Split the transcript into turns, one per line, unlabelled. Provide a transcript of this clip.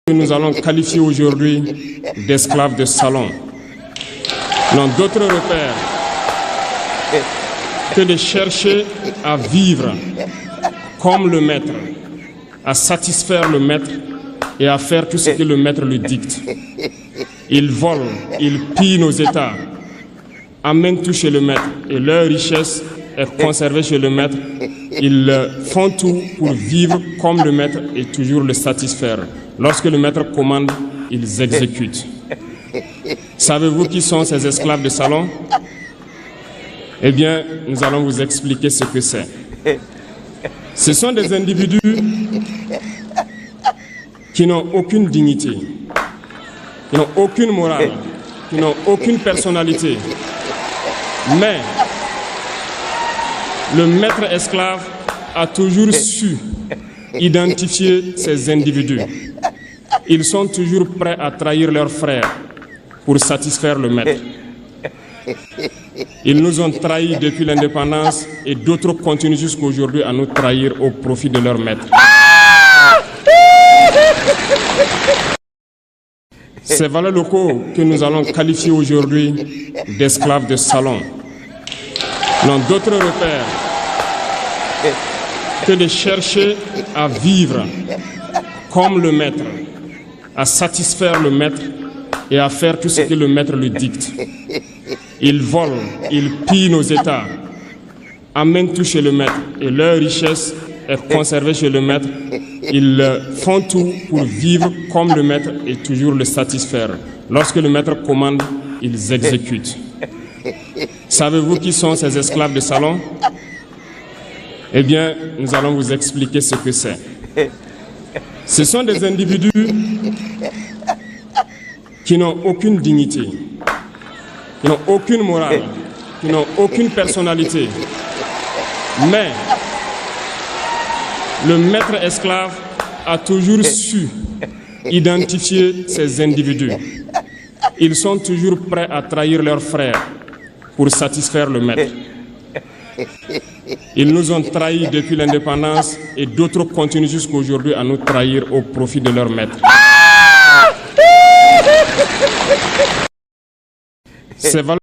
que nous allons qualifier aujourd'hui d'esclaves de salon n'ont d'autre repère que de chercher à vivre comme le maître, à satisfaire le maître et à faire tout ce que le maître lui dicte. Ils volent, ils pillent nos États, amènent tout chez le maître et leur richesse est conservée chez le maître. Ils font tout pour vivre comme le maître et toujours le satisfaire. Lorsque le maître commande, ils exécutent. Savez-vous qui sont ces esclaves de salon? Eh bien, nous allons vous expliquer ce que c'est. Ce sont des individus qui n'ont aucune dignité, qui n'ont aucune morale, qui n'ont aucune personnalité. Mais le maître esclave a toujours su identifier ces individus. Ils sont toujours prêts à trahir leurs frères pour satisfaire le maître. Ils nous ont trahis depuis l'indépendance et d'autres continuent jusqu'à aujourd'hui à nous trahir au profit de leur maître. Ces valeurs locaux que nous allons qualifier aujourd'hui d'esclaves de salon n'ont d'autre repère que de chercher à vivre comme le maître, à satisfaire le maître et à faire tout ce que le maître lui dicte. Ils volent, ils pillent nos États, amènent tout chez le maître et leur richesse est conservée chez le maître. Ils font tout pour vivre comme le maître et toujours le satisfaire. Lorsque le maître commande, ils exécutent. Savez-vous qui sont ces esclaves de salon? Eh bien, nous allons vous expliquer ce que c'est. Ce sont des individus qui n'ont aucune dignité, qui n'ont aucune morale, qui n'ont aucune personnalité. Mais le maître esclave a toujours su identifier ces individus. Ils sont toujours prêts à trahir leurs frères pour satisfaire le maître. Ils nous ont trahis depuis l'indépendance et d'autres continuent jusqu'à aujourd'hui à nous trahir au profit de leur maître. Ces valeurs